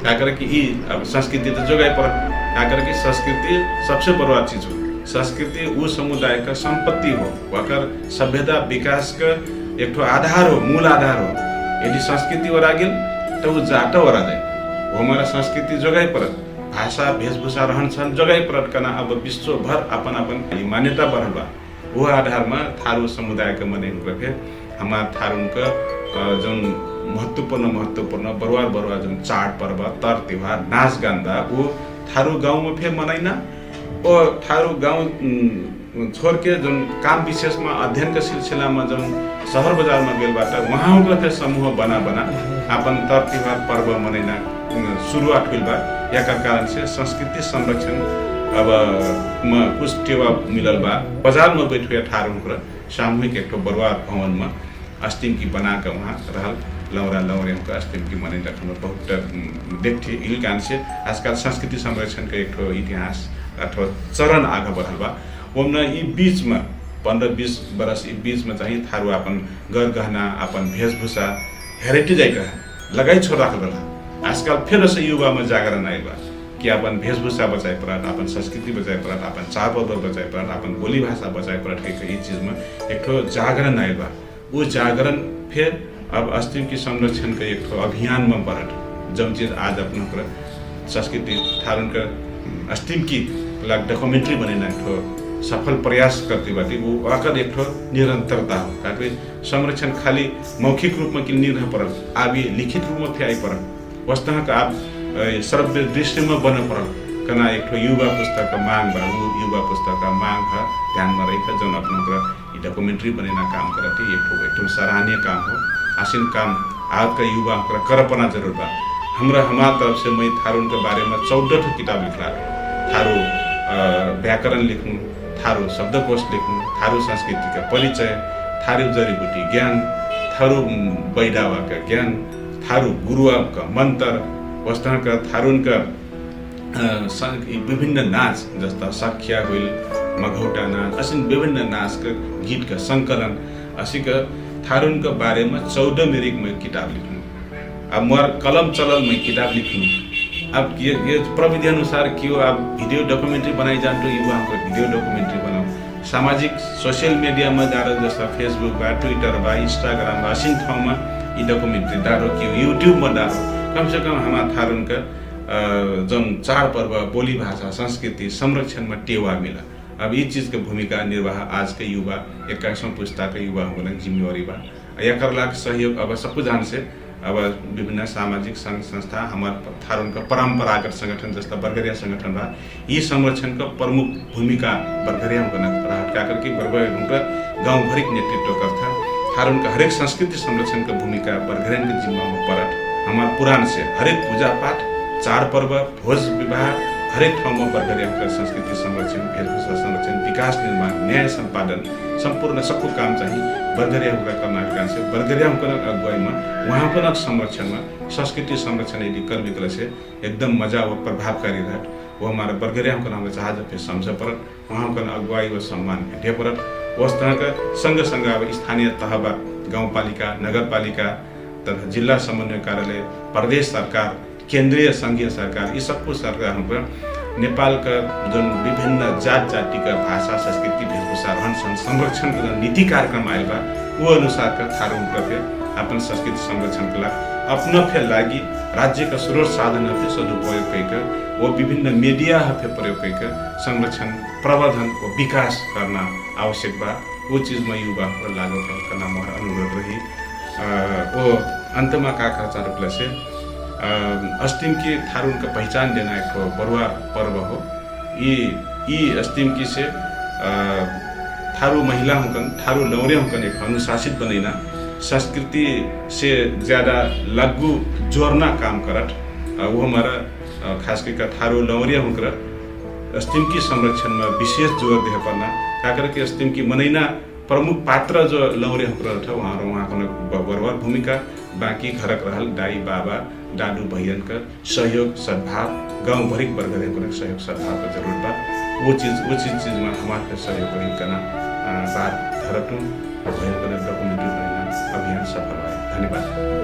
क्या करे कि अब संस्कृति तो जोगाई पर क्या करे कि संस्कृति सबसे बड़ा चीज हो संस्कृति वो समुदाय का संपत्ति हो वकर सभ्यता विकास का एक ठो आधार हो मूल आधार हो यदि संस्कृति वरा गेल तो वो जाटा वरा जाए वो हमारा संस्कृति जोगाई परत भाषा वेशभूषा रहन सहन जोगाई परत करना अब विश्व भर अपन मान्यता बढ़ल बा वो आधार में थारू समुदाय के मने के हमारा थारू का जो महत्वपूर्ण बरुआ जो चाड पर्व तर त्योहार नाच गान वो थारू गाँव में फिर मनाइना और थारू गाँव छोड़ के जो काम विशेष में अध्ययन के सिलसिला में जो शहर बाजार में गेल बाटा वहाँ फिर समूह बना अपन तर त्योहार पर्व मनाइना शुरुआत हुई बा या कारण से संस्कृति संरक्षण अब कुछ टेवा मिलल बा बाजार में बैठे ठार सामूहिक एक बरुआ भवन में अष्टमी की बना कर वहाँ रहल लौरा लौरे अष्टमी की मनाई रखने बहुत देखते यही कारण से आजकल संस्कृति संरक्षण का एक इतिहास अथवा चरण आगे बढ़ल बा ओमना ई बीच में 15-20 बरस ई बीच में चाहिए थारू अपन गर गहना अपन वेशभूषा हेरिटेज लगाई छोड़ रखल रहा आजकल फिर से युवा में जागरण आइल बा कि अपन वेशभूषा बचाए पड़त, अपन संस्कृति बचाए पड़त, अपन चाल पर्व बचाए पड़त, अपन बोली भाषा बचाए पड़त के ई चीज में एक ठो जागरण आइल बा। वो जागरण फिर अब अस्तिम की संरक्षण के एक ठो अभियान में बढ़त। जब चीज आज अपना संस्कृति थारुन का अस्तिम की डॉक्यूमेंट्री बनेना एक ठो सफल प्रयास करती बाटी, वो आकर एक ठो निरंतरता हो। काहे संरक्षण खाली मौखिक रूप में नहीं रह पड़ल, अब ये लिखित रूप में आई पड़ल। वस्तुतः का आप सर्व दृश्य में बन पड़ल कना एक ठो युवा पुस्तक का मांग बा। वो युवा पुस्तक का मांग है ध्यान में रही था, जब अपना डॉक्यूमेंट्री बनेना काम करते एक ठो सराहनीय काम हो। आसिन काम आज का युवा करपना जरूर बा। हमारा तरफ से मैं थारू के बारे में 14 ठो किताब लिखला। थारू व्याकरण लिखूँ, थारू शब्दकोश लिखूँ, थारू संस्कृति का परिचय, थारू जड़ीबूटी ज्ञान, थारू बैडावा का ज्ञान, थारू गुरुआ का मंत्र, वस्तुतः का थारून का विभिन्न नाच जस्ता सख्या हुई, मघौटा नाच, असिन विभिन्न नाच का गीत का संकलन, असी का थारून के बारे में 14 मेरिक में किताब लिखूँ। अब मोर कलम चलल में किताब लिखूँ। अब ये प्रविधि अनुसार क्यों आप वीडियो डॉक्यूमेंट्री बनाई जान तो युवा हमको वीडियो डॉक्यूमेंट्री बनाओ। सामाजिक सोशल मीडिया में डालो जैसा फेसबुक बा, ट्विटर बा, इंस्टाग्राम बा, सिंह ठाव में ये डॉक्यूमेंट्री डालो क्यों यूट्यूब में डालो। कम से कम हमारा थारून का जन चाड पर्व, बोली भाषा, संस्कृति संरक्षण में टेवा मिला। अब ये चीज के भूमिका निर्वाह आज के युवा 21वां पुस्ता के युवा होने जिम्मेवारी बा। यह करला सहयोग अब सब जान से अब विभिन्न सामाजिक संघ संस्था हमारे थारून का परंपरागत संगठन जैसा बरगरिया संगठन बा, ये संरक्षण का प्रमुख भूमिका बरगरिया रहा। क्या करके बरगरिया गाँव भरिक नेतृत्व करता। थारून का हरेक संस्कृति संरक्षण का भूमिका बरगरिया के जिम्मा में पड़त। हमारे पुराण से हरेक पूजा पाठ, चार पर्व, भोज विवाह, हरेक ठाउँ में बरगरिया का संस्कृति संरक्षण, वेशभूषा संरक्षण, विकास निर्माण, न्याय संपादन संपूर्ण सबको काम चाहिए बरगरिया कर्नाटक से बरगरिया अगुवाई में वहाँ पर संरक्षण में संस्कृति संरक्षण यदि कर विकल से एकदम मजा व प्रभावकारी रहा। वो हमारे बरगरिया को नाम जहाज पे समझ पड़त, वहाँ का अगुवाई व सम्मान भेटे पड़त। उस तरह का संग संग अब स्थानीय तहबा, गाँव पालिका, नगर पालिका तथा जिला समन्वय कार्यालय, प्रदेश सरकार, केंद्रीय संघीय सरकार, ये सबको सरकार हम नेपाल का जो विभिन्न जात जाति का भाषा, संस्कृति, वेशभूषा, रहन सहन संरक्षण का नीति कार्यक्रम आयल बा, वो अनुसार का थारू के अपन संस्कृति संरक्षण के अपना फिर लागी राज्य का स्रोत साधन पे सदुपयोग करके वो विभिन्न मीडिया पे प्रयोग करके संरक्षण, प्रवर्धन और विकास करना आवश्यक बा। वो चीज में युवा लागू करना हमारा अनुरोध रही। वो अंत में का खर्चा रुपला से अस्तिम की थारून का पहचान देना एक बरुआ पर्व हो। ये अस्तिम की से थारू महिला होकर, थारू लौरे होकर एक अनुशासित बनेना, संस्कृति से ज़्यादा लागू जोड़ना काम करत। वो हमारा खास करके थारू लौरिया होकर अस्तिम की संरक्षण में विशेष जोर दे पड़ना। क्या करके अस्तिम की मनैना प्रमुख पात्र जो लौरे होकर था वहाँ को बरवार भूमिका, बाकी घरक रहल दाई बाबा दादू भैयन का सहयोग सद्भाव, गाँव भरिक बरगरिया को सहयोग सद्भाव का जरूरत बा। वो चीज में हमारे सहयोग करना बात धरतूँ भैया का डॉक्यूमेंट्री बनाना अभियान सफल है। धन्यवाद।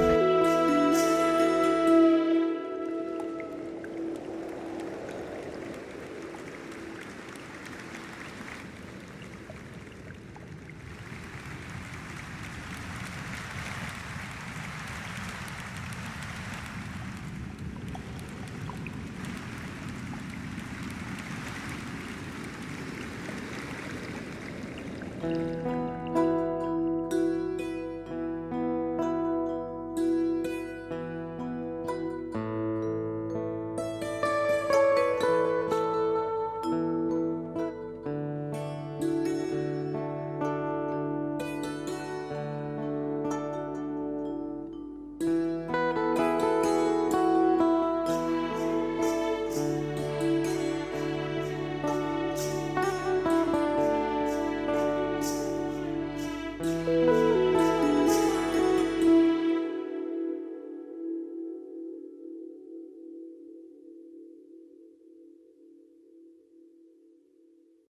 Thank you.